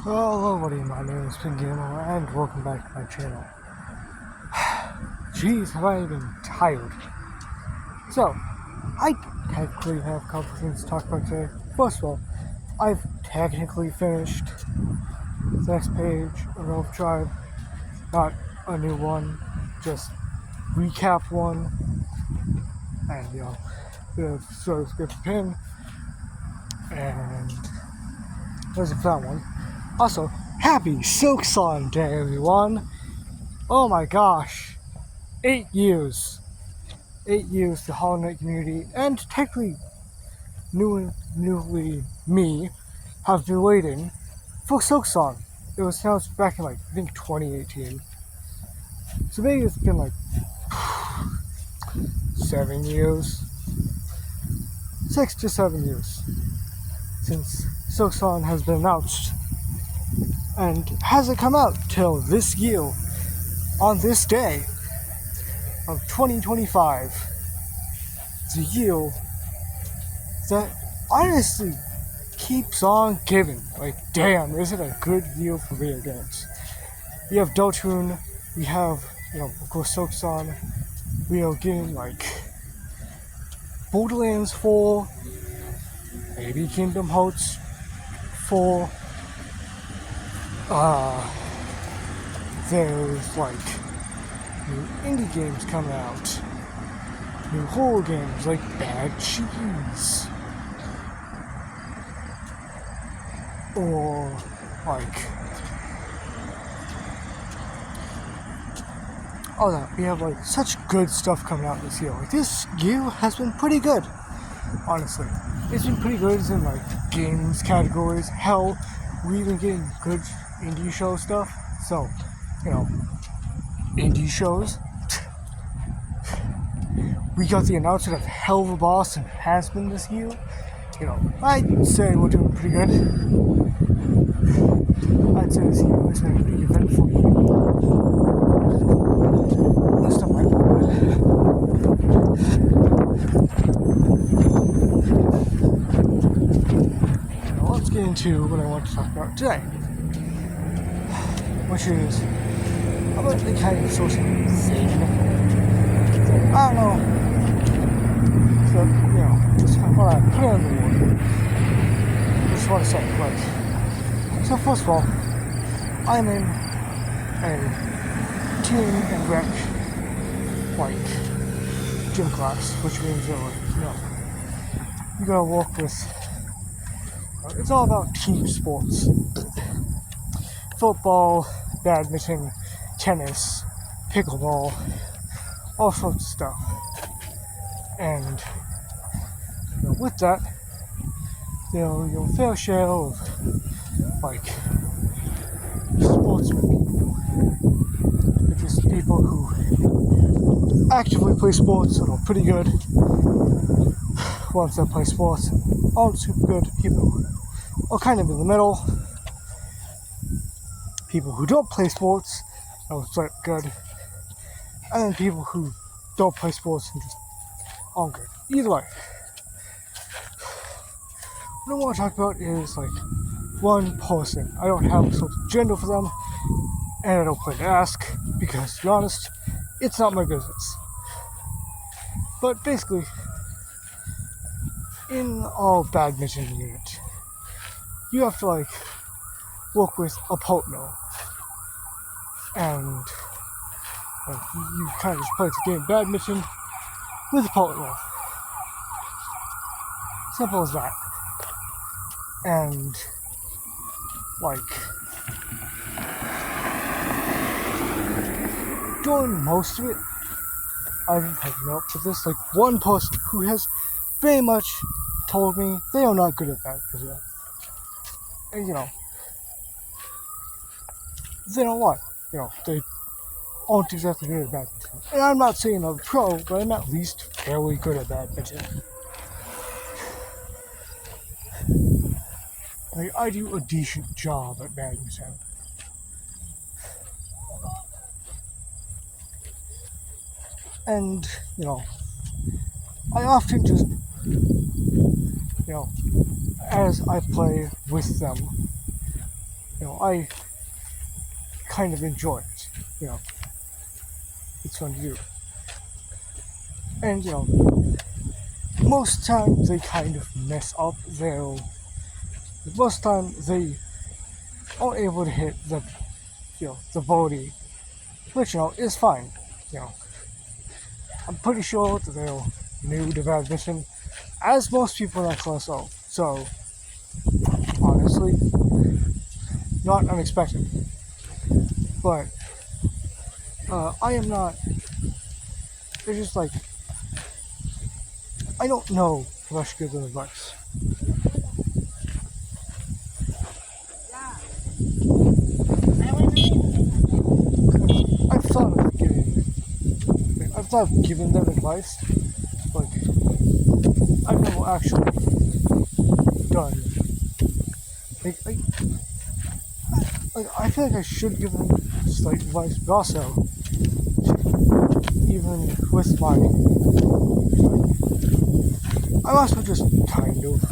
Hello everybody, my name is Pin Gamer and welcome back to my channel. Jeez, have I been tired. So, I technically have a couple things to talk about today. First of all, I've technically finished the next page of Elf Tribe. Not a new one, just recap one. And, the sort of script pin. And there's a fun one. Also, happy Silksong Day, everyone! Oh my gosh, 8 years. 8 years the Hollow Knight community, and technically newly me, have been waiting for Silksong. It was announced back in I think 2018. So maybe it's been 7 years. 6 to 7 years since Silksong has been announced. And hasn't come out till this year, on this day of 2025. It's a year that honestly keeps on giving. Damn, is it a good year for video games? We have Deltarune, we have, of course, Silksong. We are getting Borderlands 4, maybe Kingdom Hearts 4. There's new indie games coming out. New horror games like Bad Cheese. Or all that. We have such good stuff coming out this year. This year has been pretty good, honestly. It's been pretty good in games categories. Hell, we've been getting good indie show stuff. So, indie shows. We got the announcement of Hell of a Boss and Has Been this year. I'd say we're doing pretty good. I'd say this year has been a pretty eventful year. This stuff might be good. Now let's get into what I want to talk about today. Which is about the kind of social thing. I don't know. So, just what I put on the word. Just want to say, so first of all, I'm in a team and rec, gym class, which means you gotta work with, it's all about team sports. Football, badminton, tennis, pickleball, all sorts of stuff. And with that, your fair share of sportsmen people. If it's people who actively play sports and are pretty good, ones that play sports and aren't super good, people are kind of in the middle. People who don't play sports are good, and then people who don't play sports and just aren't good. Either way, what I want to talk about is one person. I don't have a sort of gender for them, and I don't plan to ask because, to be honest, it's not my business. But basically, in our badminton unit, you have to work with a partner, and you kind of just play the game of badminton with a partner. Simple as that. And during most of it, I've been picking up with this one person who has very much told me they are not good at badminton. And they don't want. They aren't exactly good at badminton. And I'm not saying I'm a pro, but I'm at least fairly good at badminton. I do a decent job at badminton. And, I often just, as I play with them, I kind of enjoy it. It's fun to do. And, most times they kind of mess up. Most times they aren't able to hit the body, which, is fine. You know, I'm pretty sure that they'll new to badminton, as most people in that class are. So, honestly, not unexpected. But, I am not, it's just like, I don't know if I should give them advice. I've thought of giving them advice, like, I've never actually done. I feel like I should give them slight advice, but also, even with I'm also just kind of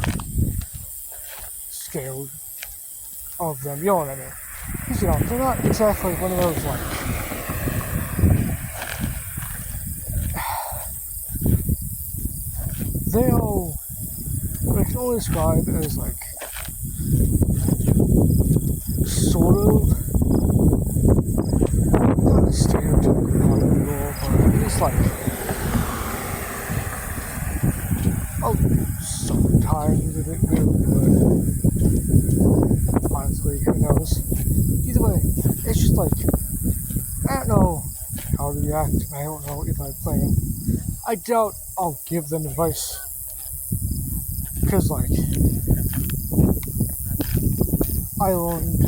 scared of them, you know what I mean? Because, they're not exactly one of those, I can only describe it as, sort of, not a stereotypical monocle, but it's sometimes a bit rude, but honestly, who knows? Either way, it's just I don't know how to react, I don't know if I plan. I doubt I'll give them advice, because, I learned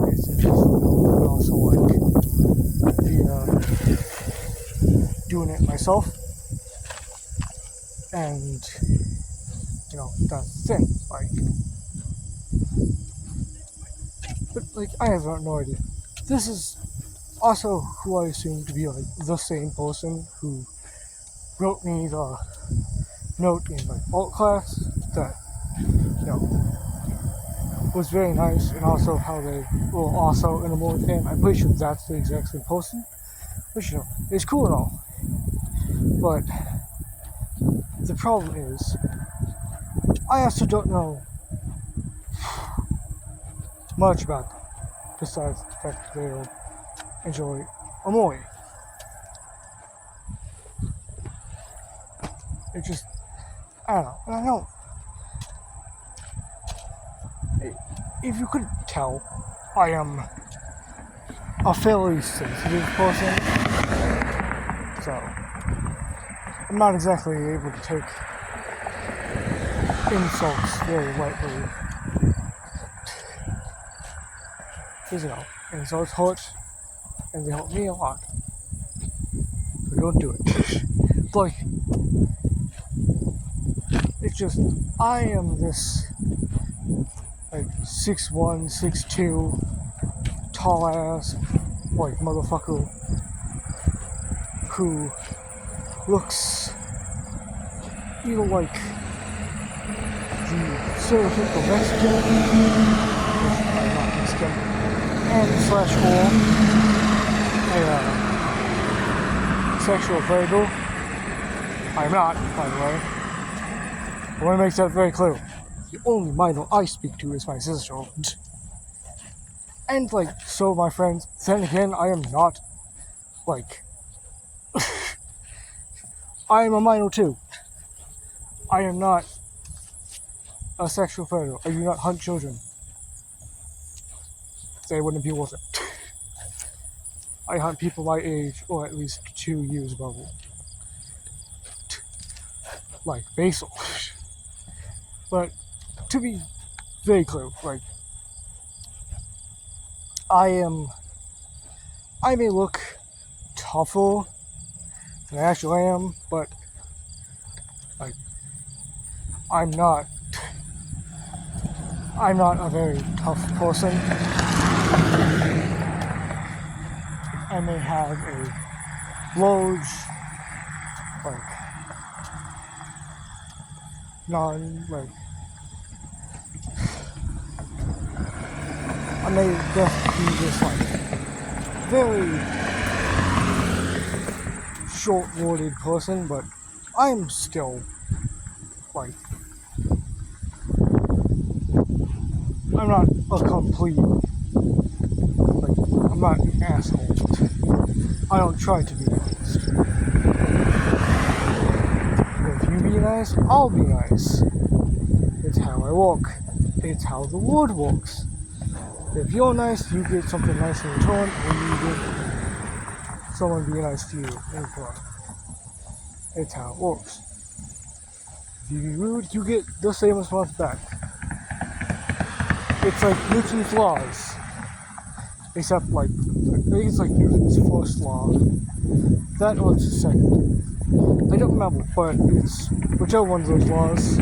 basically, but also, doing it myself, and, that's the thing, but, I have no idea. This is also who I assume to be, the same person who wrote me the note in, alt class that, was very nice, and also how they were also in a more fan. I'm pretty sure that's the exact same person, which, is cool and all. But the problem is, I also don't know much about them, besides the fact that they'll enjoy Omori. It just, I don't know, and I don't, if you couldn't tell, I am a fairly sensitive person, so I'm not exactly able to take insults very lightly. Because, insults hurt, and they hurt me a lot. So don't do it. It's just, I am this, 6'1", 6'2", tall ass, motherfucker who looks either like the stereotypical Mexican, which I'm not Mexican, and /or a sexual predator. I'm not, by the way. I want to make that very clear. The only minor I speak to is my sister. And, so my friends, then again, I am not, I am a minor too. I am not a sexual predator. I do not hunt children. They wouldn't be worth it. I hunt people my age, or at least 2 years above me. Like Basil. But, to be very clear, I may look tougher than I actually am, but, I'm not a very tough person. I may have a large, I'm may just be this like very short-worded person, but I'm still like I'm not a complete like I'm not an asshole. I don't try to be honest. If you be nice, I'll be nice. It's how I walk. It's how the world works. If you're nice, you get something nice in return, and you get someone be nice to you in return. It's how it works. If you be rude, you get the same response back. It's like Newton's laws. Except like, I think it's like Newton's first law. That or it's the second. I don't remember, but it's whichever one of those laws.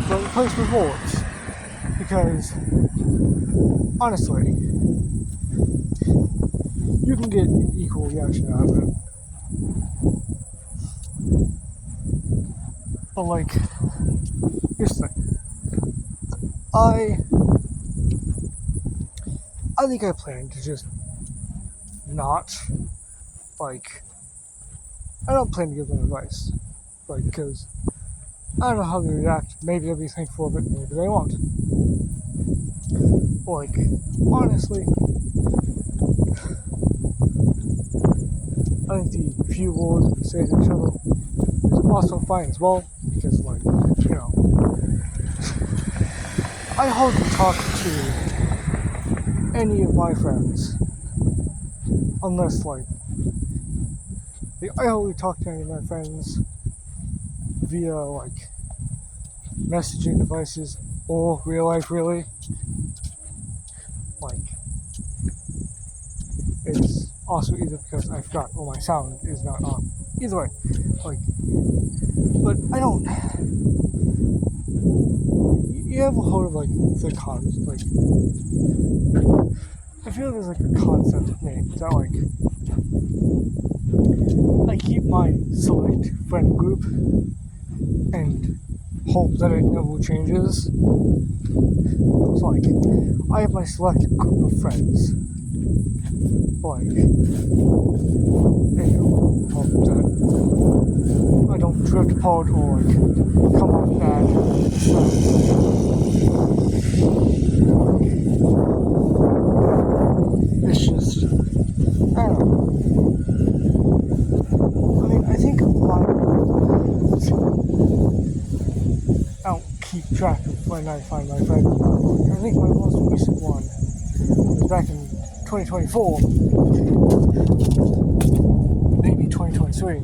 But replace rewards. Because, honestly, you can get an equal reaction out of it. But like, here's the thing. I think I plan to just not, like, I don't plan to give them advice. Like, because I don't know how they react. Maybe they'll be thankful of it, maybe they won't. Like, honestly, I think the few words we say to each other is also fine as well, because, like, you know, I hardly talk to any of my friends, unless, like, I only talk to any of my friends via, like, messaging devices or real life, really. Like, it's also either because I forgot or my sound is not on. Either way, like, but I don't. You ever heard of like the cons? Like, I feel there's like a concept of me that like I keep my select friend group and hope that it never changes. So like, I have my select group of friends. Like, and hope that I don't drift apart or like come off bad. It's just, I don't know. I mean, I think I don't keep track of when I find my friend. I think my most recent one was back in 2024, maybe 2023,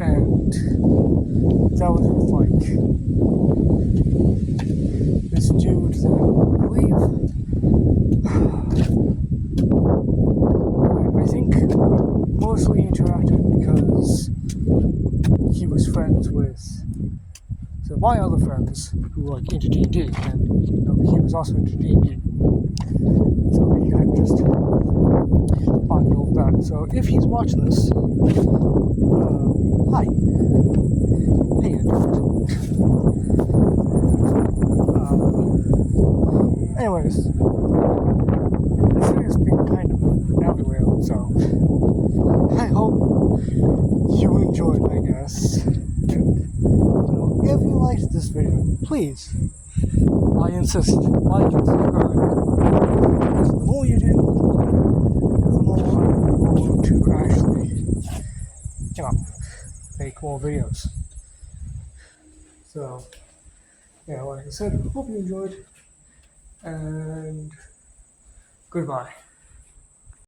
and that was with like this dude that I believe I think mostly interacted because he was friends with my other friends who were like into D&D, and you know, he was also into D&D. So we kind of just bonded over that. So if he's watching this, hi. Hey, anyways, this thing has been kind of everywhere, so I hope you enjoyed, I guess. If you liked this video, please, I insist, like and subscribe. Because the more you do, the more I'm going to actually, you know, make more videos. So, yeah, like I said, hope you enjoyed, and goodbye.